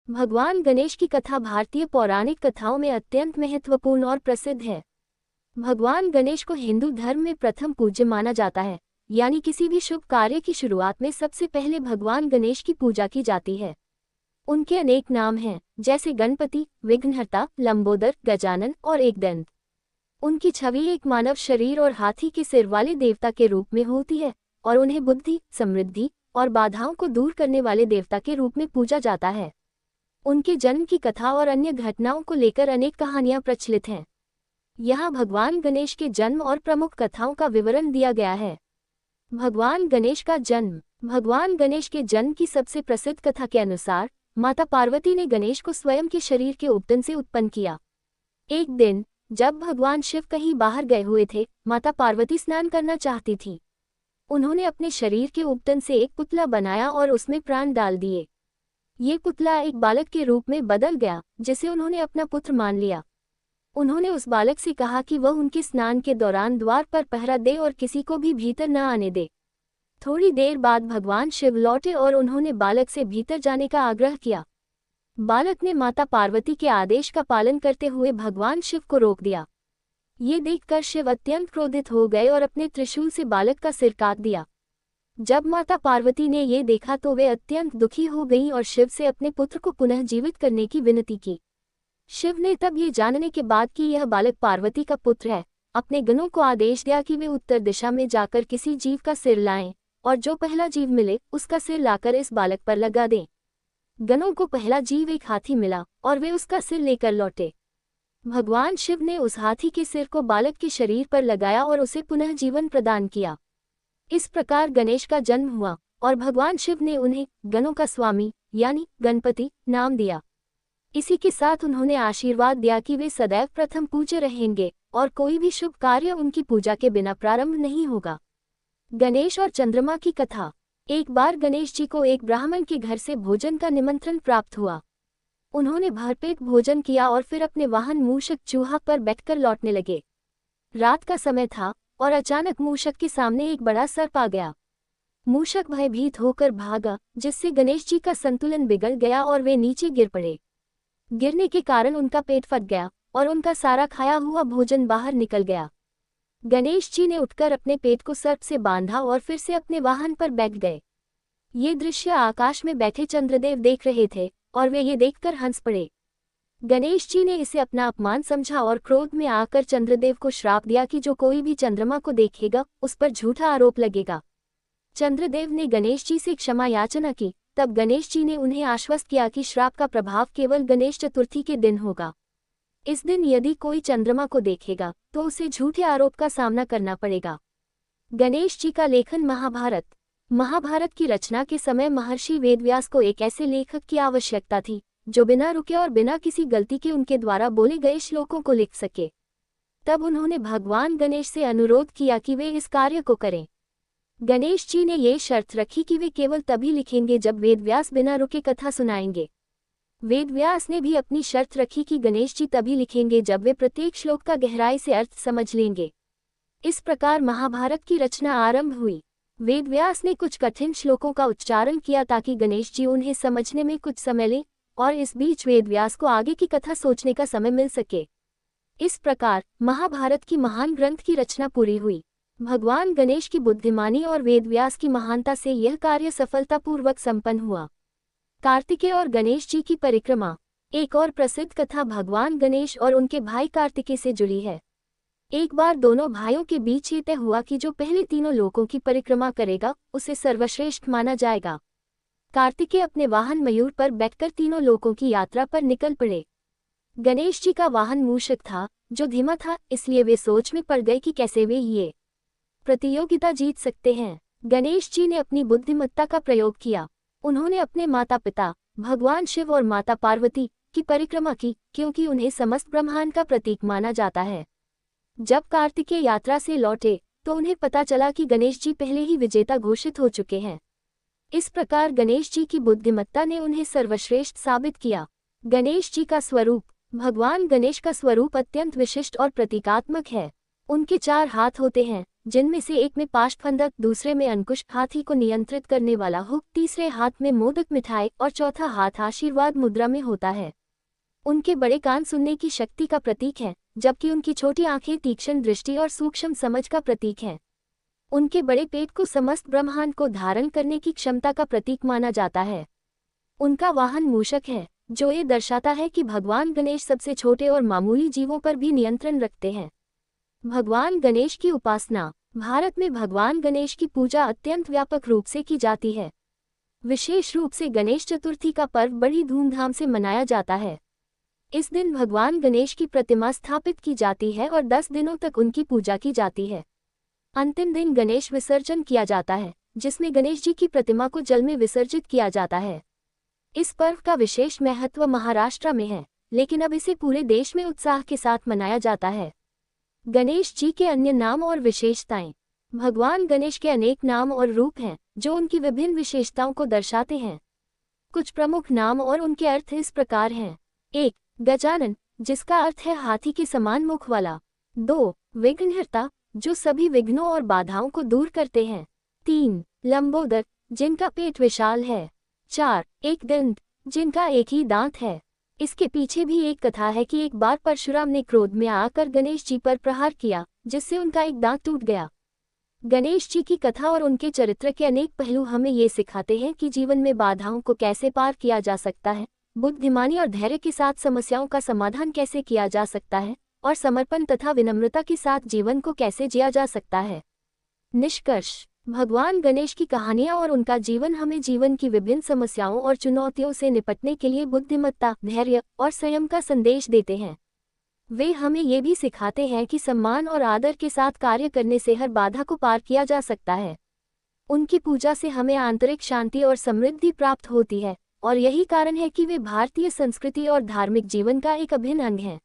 भगवान गणेश की कथा भारतीय पौराणिक कथाओं में अत्यंत महत्वपूर्ण और प्रसिद्ध है। भगवान गणेश को हिंदू धर्म में प्रथम पूज्य माना जाता है, यानी किसी भी शुभ कार्य की शुरुआत में सबसे पहले भगवान गणेश की पूजा की जाती है। उनके अनेक नाम हैं, जैसे गणपति, विघ्नहर्ता, लंबोदर, गजानन और एकदंत। उनकी छवि एक मानव शरीर और हाथी के सिर वाले देवता के रूप में होती है और उन्हें बुद्धि, समृद्धि और बाधाओं को दूर करने वाले देवता के रूप में पूजा जाता है। उनके जन्म की कथा और अन्य घटनाओं को लेकर अनेक कहानियां प्रचलित हैं। यहाँ भगवान गणेश के जन्म और प्रमुख कथाओं का विवरण दिया गया है। भगवान गणेश का जन्म। भगवान गणेश के जन्म की सबसे प्रसिद्ध कथा के अनुसार माता पार्वती ने गणेश को स्वयं के शरीर के उपटन से उत्पन्न किया। एक दिन जब भगवान शिव कहीं बाहर गए हुए थे, माता पार्वती स्नान करना चाहती थी। उन्होंने अपने शरीर के उपटन से एक पुतला बनाया और उसमें प्राण डाल दिए। ये पुतला एक बालक के रूप में बदल गया, जिसे उन्होंने अपना पुत्र मान लिया। उन्होंने उस बालक से कहा कि वह उनके स्नान के दौरान द्वार पर पहरा दे और किसी को भी भीतर न आने दे। थोड़ी देर बाद भगवान शिव लौटे और उन्होंने बालक से भीतर जाने का आग्रह किया। बालक ने माता पार्वती के आदेश का पालन करते हुए भगवान शिव को रोक दिया। ये देखकर शिव अत्यंत क्रोधित हो गए और अपने त्रिशूल से बालक का सिर काट दिया। जब माता पार्वती ने ये देखा तो वे अत्यंत दुखी हो गईं और शिव से अपने पुत्र को पुनः जीवित करने की विनती की। शिव ने तब ये जानने के बाद कि यह बालक पार्वती का पुत्र है, अपने गणों को आदेश दिया कि वे उत्तर दिशा में जाकर किसी जीव का सिर लाएं और जो पहला जीव मिले उसका सिर लाकर इस बालक पर लगा दें। गणों को पहला जीव एक हाथी मिला और वे उसका सिर लेकर लौटे। भगवान शिव ने उस हाथी के सिर को बालक के शरीर पर लगाया और उसे पुनः जीवन प्रदान किया। इस प्रकार गणेश का जन्म हुआ और भगवान शिव ने उन्हें गणों का स्वामी यानी गणपति नाम दिया। इसी के साथ उन्होंने आशीर्वाद दिया कि वे सदैव प्रथम पूज्य रहेंगे और कोई भी शुभ कार्य उनकी पूजा के बिना प्रारंभ नहीं होगा। गणेश और चंद्रमा की कथा। एक बार गणेश जी को एक ब्राह्मण के घर से भोजन का निमंत्रण प्राप्त हुआ। उन्होंने भरपेट भोजन किया और फिर अपने वाहन मूषक चूहा पर बैठकर लौटने लगे। रात का समय था और अचानक मूषक के सामने एक बड़ा सर्प आ गया। मूषक भयभीत होकर भागा, जिससे गणेश जी का संतुलन बिगड़ गया और वे नीचे गिर पड़े। गिरने के कारण उनका पेट फट गया और उनका सारा खाया हुआ भोजन बाहर निकल गया। गणेश जी ने उठकर अपने पेट को सर्प से बांधा और फिर से अपने वाहन पर बैठ गए। ये दृश्य आकाश में बैठे चंद्रदेव देख रहे थे और वे ये देखकर हंस पड़े। गणेश जी ने इसे अपना अपमान समझा और क्रोध में आकर चंद्रदेव को श्राप दिया कि जो कोई भी चंद्रमा को देखेगा उस पर झूठा आरोप लगेगा। चंद्रदेव ने गणेश जी से क्षमा याचना की। तब गणेश जी ने उन्हें आश्वस्त किया कि श्राप का प्रभाव केवल गणेश चतुर्थी के दिन होगा। इस दिन यदि कोई चंद्रमा को देखेगा तो उसे झूठे आरोप का सामना करना पड़ेगा। गणेश जी का लेखन। महाभारत। महाभारत की रचना के समय महर्षि वेदव्यास को एक ऐसे लेखक की आवश्यकता थी जो बिना रुके और बिना किसी गलती के उनके द्वारा बोले गए श्लोकों को लिख सके। तब उन्होंने भगवान गणेश से अनुरोध किया कि वे इस कार्य को करें। गणेश जी ने ये शर्त रखी कि वे केवल तभी लिखेंगे जब वेदव्यास बिना रुके कथा सुनाएंगे। वेदव्यास ने भी अपनी शर्त रखी कि गणेश जी तभी लिखेंगे जब वे प्रत्येक श्लोक का गहराई से अर्थ समझ लेंगे। इस प्रकार महाभारत की रचना आरंभ हुई। वेदव्यास ने कुछ कठिन श्लोकों का उच्चारण किया ताकि गणेश जी उन्हें समझने में कुछ समय लें और इस बीच वेदव्यास को आगे की कथा सोचने का समय मिल सके। इस प्रकार महाभारत की महान ग्रंथ की रचना पूरी हुई। भगवान गणेश की बुद्धिमानी और वेदव्यास की महानता से यह कार्य सफलतापूर्वक संपन्न हुआ। कार्तिकेय और गणेश जी की परिक्रमा। एक और प्रसिद्ध कथा भगवान गणेश और उनके भाई कार्तिकेय से जुड़ी है। एक बार दोनों भाइयों के बीच ये तय हुआ कि जो पहले तीनों लोकों की परिक्रमा करेगा उसे सर्वश्रेष्ठ माना जाएगा। कार्तिकेय अपने वाहन मयूर पर बैठकर तीनों लोकों की यात्रा पर निकल पड़े। गणेश जी का वाहन मूषक था जो धीमा था, इसलिए वे सोच में पड़ गए कि कैसे वे ये प्रतियोगिता जीत सकते हैं। गणेश जी ने अपनी बुद्धिमत्ता का प्रयोग किया। उन्होंने अपने माता पिता भगवान शिव और माता पार्वती की परिक्रमा की, क्योंकि उन्हें समस्त ब्रह्मांड का प्रतीक माना जाता है। जब कार्तिकेय यात्रा से लौटे तो उन्हें पता चला कि गणेश जी पहले ही विजेता घोषित हो चुके हैं। इस प्रकार गणेश जी की बुद्धिमत्ता ने उन्हें सर्वश्रेष्ठ साबित किया। गणेश जी का स्वरूप। भगवान गणेश का स्वरूप अत्यंत विशिष्ट और प्रतीकात्मक है। उनके 4 हाथ होते हैं जिनमें से एक में पाशफंदक, दूसरे में अंकुश, हाथी को नियंत्रित करने वाला हुक, तीसरे हाथ में मोदक मिठाई और चौथा हाथ आशीर्वाद मुद्रा में होता है। उनके बड़े कान सुनने की शक्ति का प्रतीक हैं, जबकि उनकी छोटी आंखें तीक्ष्ण दृष्टि और सूक्ष्म समझ का प्रतीक हैं। उनके बड़े पेट को समस्त ब्रह्मांड को धारण करने की क्षमता का प्रतीक माना जाता है। उनका वाहन मूषक है, जो ये दर्शाता है कि भगवान गणेश सबसे छोटे और मामूली जीवों पर भी नियंत्रण रखते हैं। भगवान गणेश की उपासना। भारत में भगवान गणेश की पूजा अत्यंत व्यापक रूप से की जाती है। विशेष रूप से गणेश चतुर्थी का पर्व बड़ी धूमधाम से मनाया जाता है। इस दिन भगवान गणेश की प्रतिमा स्थापित की जाती है और 10 दिनों तक उनकी पूजा की जाती है। अंतिम दिन गणेश विसर्जन किया जाता है, जिसमें गणेश जी की प्रतिमा को जल में विसर्जित किया जाता है। इस पर्व का विशेष महत्व महाराष्ट्र में है, लेकिन अब इसे पूरे देश में उत्साह के साथ मनाया जाता है। गणेश जी के अन्य नाम और विशेषताएं। भगवान गणेश के अनेक नाम और रूप हैं, जो उनकी विभिन्न विशेषताओं को दर्शाते हैं। कुछ प्रमुख नाम और उनके अर्थ इस प्रकार हैं। 1. गजानन, जिसका अर्थ है हाथी के समान मुख वाला। 2. विघ्नहर्ता, जो सभी विघ्नों और बाधाओं को दूर करते हैं। 3. लंबोदर, जिनका पेट विशाल है। 4. एकदंत, जिनका एक ही दांत है। इसके पीछे भी एक कथा है कि एक बार परशुराम ने क्रोध में आकर गणेश जी पर प्रहार किया, जिससे उनका एक दांत टूट गया। गणेश जी की कथा और उनके चरित्र के अनेक पहलू हमें ये सिखाते हैं कि जीवन में बाधाओं को कैसे पार किया जा सकता है, बुद्धिमानी और धैर्य के साथ समस्याओं का समाधान कैसे किया जा सकता है, और समर्पण तथा विनम्रता के साथ जीवन को कैसे जिया जा सकता है। निष्कर्ष। भगवान गणेश की कहानियां और उनका जीवन हमें जीवन की विभिन्न समस्याओं और चुनौतियों से निपटने के लिए बुद्धिमत्ता, धैर्य और संयम का संदेश देते हैं। वे हमें ये भी सिखाते हैं कि सम्मान और आदर के साथ कार्य करने से हर बाधा को पार किया जा सकता है। उनकी पूजा से हमें आंतरिक शांति और समृद्धि प्राप्त होती है, और यही कारण है कि वे भारतीय संस्कृति और धार्मिक जीवन का एक अभिन्न अंग हैं।